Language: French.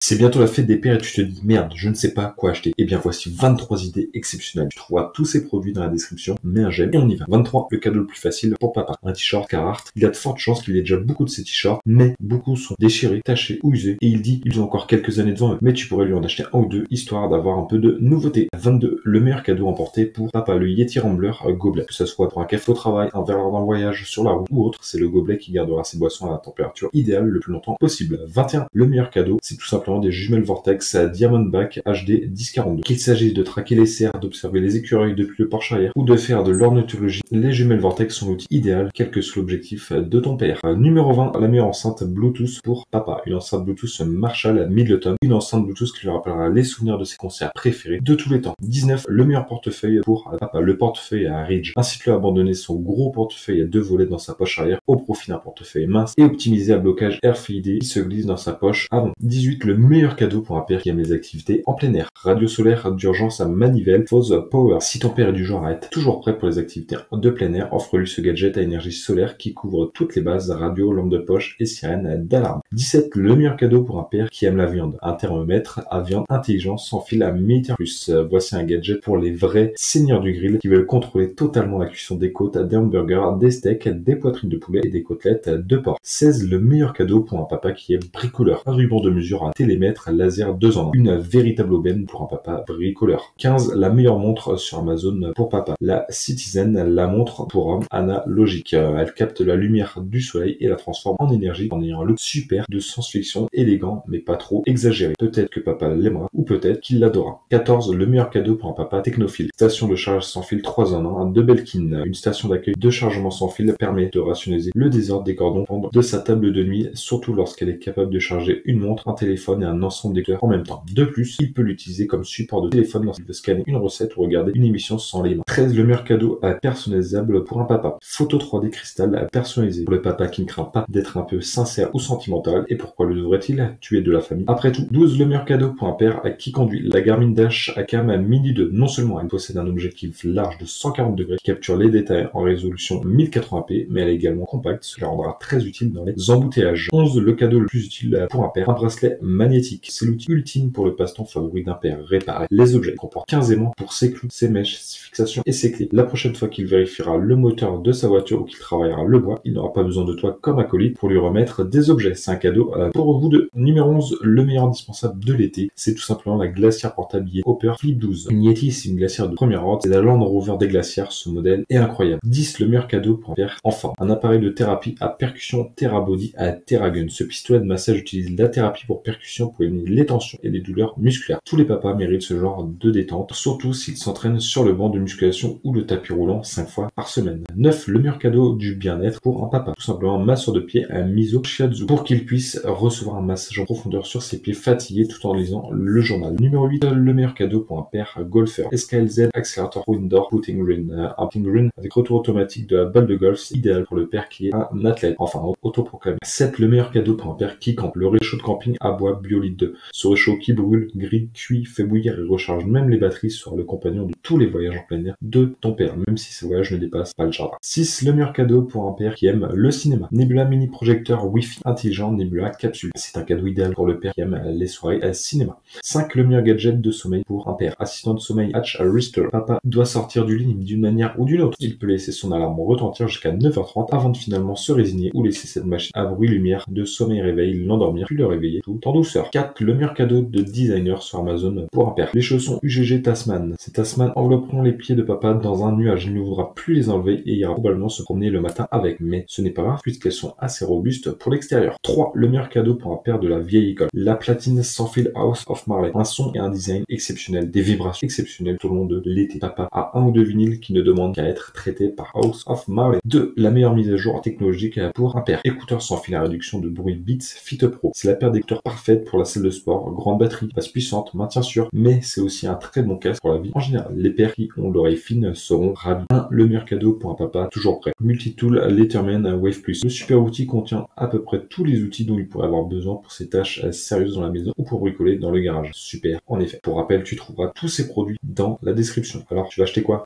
C'est bientôt la fête des pères et tu te dis merde, je ne sais pas quoi acheter. Eh bien voici 23 idées exceptionnelles. Tu trouveras tous ces produits dans la description, mets un j'aime et on y va. 23, le cadeau le plus facile pour papa. Un t-shirt Carhartt. Il y a de fortes chances qu'il ait déjà beaucoup de ces t-shirts, mais beaucoup sont déchirés, tachés ou usés. Et il dit ils ont encore quelques années devant eux. Mais tu pourrais lui en acheter un ou deux, histoire d'avoir un peu de nouveauté. 22, le meilleur cadeau emporté pour papa, le Yeti Rambler gobelet. Que ce soit pour un café au travail, un verre lors d'un voyage, sur la route ou autre, c'est le gobelet qui gardera ses boissons à la température idéale le plus longtemps possible. 21, le meilleur cadeau, c'est tout simplement des jumelles Vortex Diamondback HD 1042. Qu'il s'agisse de traquer les cerfs, d'observer les écureuils depuis le porche arrière ou de faire de l'ornithologie, les jumelles Vortex sont l'outil idéal, quel que soit l'objectif de ton père. Numéro 20, la meilleure enceinte Bluetooth pour papa. Une enceinte Bluetooth Marshall Middleton. Une enceinte Bluetooth qui lui rappellera les souvenirs de ses concerts préférés de tous les temps. 19, le meilleur portefeuille pour papa. Le portefeuille à Ridge. Incite-le à abandonner son gros portefeuille à 2 volets dans sa poche arrière au profit d'un portefeuille mince et optimisé à blocage RFID qui se glisse dans sa poche avant. 18, le meilleur cadeau pour un père qui aime les activités en plein air. Radio solaire d'urgence à manivelle Fose Power. Si ton père est du genre à être toujours prêt pour les activités de plein air, offre-lui ce gadget à énergie solaire qui couvre toutes les bases, radio, lampe de poche et sirène d'alarme. 17, le meilleur cadeau pour un père qui aime la viande. Un thermomètre à viande intelligent sans fil à Militaire Plus. Voici un gadget pour les vrais seigneurs du grill qui veulent contrôler totalement la cuisson des côtes, des hamburgers, des steaks, des poitrines de poulet et des côtelettes de porc. 16, le meilleur cadeau pour un papa qui est bricoleur. Un ruban de mesure à télémètre laser 2 en 1. Une véritable aubaine pour un papa bricoleur. 15, la meilleure montre sur Amazon pour papa. La Citizen, la montre pour homme analogique. Elle capte la lumière du soleil et la transforme en énergie en ayant un look super de science-fiction, élégant mais pas trop exagéré. Peut-être que papa l'aimera ou peut-être qu'il l'adora. 14, le meilleur cadeau pour un papa technophile. Station de charge sans fil 3 en 1 de Belkin. Une station d'accueil de chargement sans fil permet de rationaliser le désordre des cordons de sa table de nuit, surtout lorsqu'elle est capable de charger une montre, un téléphone et un ensemble d'éclairages en même temps. De plus, il peut l'utiliser comme support de téléphone lorsqu'il veut scanner une recette ou regarder une émission sans les mains. 13, le meilleur cadeau personnalisable pour un papa. Photo 3D cristal personnalisée. Pour le papa qui ne craint pas d'être un peu sincère ou sentimental, et pourquoi le devrait-il? Tu es de la famille. Après tout, 12, le meilleur cadeau pour un père qui conduit la Garmin Dash ACAM Mini 2. Non seulement elle possède un objectif large de 140 degrés qui capture les détails en résolution 1080p, mais elle est également compacte, ce qui la rendra très utile dans les embouteillages. 11, le cadeau le plus utile pour un père, un bracelet magnétique. C'est l'outil ultime pour le passe-temps favori d'un père. Réparer les objets. Il comporte 15 aimants pour ses clous, ses mèches, ses fixations et ses clés. La prochaine fois qu'il vérifiera le moteur de sa voiture ou qu'il travaillera le bois, il n'aura pas besoin de toi comme acolyte pour lui remettre des objets. C'est un cadeau pour vous deux. Numéro 11, le meilleur indispensable de l'été, c'est tout simplement la glacière portable Yeti Hopper Flip 12. Une Yeti, c'est une glacière de première ordre, c'est la Land Rover des glacières, ce modèle est incroyable. 10, le meilleur cadeau pour un père enfant. Un appareil de thérapie à percussion TheraBody à TheraGun. Ce pistolet de massage utilise la thérapie pour percussion pour éliminer les tensions et les douleurs musculaires. Tous les papas méritent ce genre de détente, surtout s'ils s'entraînent sur le banc de musculation ou le tapis roulant 5 fois par semaine. 9, le meilleur cadeau du bien-être pour un papa. Tout simplement un masseur de pied à Miso Shiatsu pour qu'il puisse recevoir un massage en profondeur sur ses pieds fatigués tout en lisant le journal. Numéro 8, le meilleur cadeau pour un père golfeur. SKLZ Accelerator Indoor Putting Green. Un putting green avec retour automatique de la balle de golf, idéal pour le père qui est un athlète, enfin autoproclamé. 7, le meilleur cadeau pour un père qui campe. Le réchaud de camping à bois Biolite 2. Ce réchaud qui brûle, grille, cuit, fait bouillir et recharge même les batteries sera le compagnon de tous les voyages en plein air de ton père, même si ces voyages ne dépassent pas le jardin. 6, le meilleur cadeau pour un père qui aime le cinéma. Nebula mini projecteur Wi-Fi intelligent Nebula capsule. C'est un cadeau idéal pour le père qui aime les soirées à cinéma. 5, le meilleur gadget de sommeil pour un père. Assistant de sommeil Hatch Restore. Papa doit sortir du lit d'une manière ou d'une autre. Il peut laisser son alarme retentir jusqu'à 9h30 avant de finalement se résigner ou laisser cette machine à bruit lumière de sommeil réveil l'endormir puis le réveiller tout en douceur. 4, le meilleur cadeau de designer sur Amazon pour un père. Les chaussons UGG Tasman. Ces Tasman envelopperont les pieds de papa dans un nuage. Il ne voudra plus les enlever et ira probablement se promener le matin avec. Mais ce n'est pas grave puisqu'elles sont assez robustes pour l'extérieur. 3, le meilleur cadeau pour un père de la vieille école. La platine sans fil House of Marley. Un son et un design exceptionnel. Des vibrations exceptionnelles tout au long de l'été. Papa a un ou deux vinyles qui ne demandent qu'à être traités par House of Marley. 2, la meilleure mise à jour technologique pour un père. Écouteurs sans fil à réduction de bruit Beats Fit Pro. C'est la paire d'écouteurs parfaite pour la salle de sport. Grande batterie, basse puissante, maintien sûr, mais c'est aussi un très bon casque pour la vie en général. Les pères qui ont l'oreille fine seront ravis. 1, le meilleur cadeau pour un papa toujours prêt. Multitool Letterman Wave Plus. Le super outil contient à peu près tous les outils dont il pourrait avoir besoin pour ses tâches sérieuses dans la maison ou pour bricoler dans le garage. Super, en effet. Pour rappel, tu trouveras tous ces produits dans la description. Alors, tu vas acheter quoi?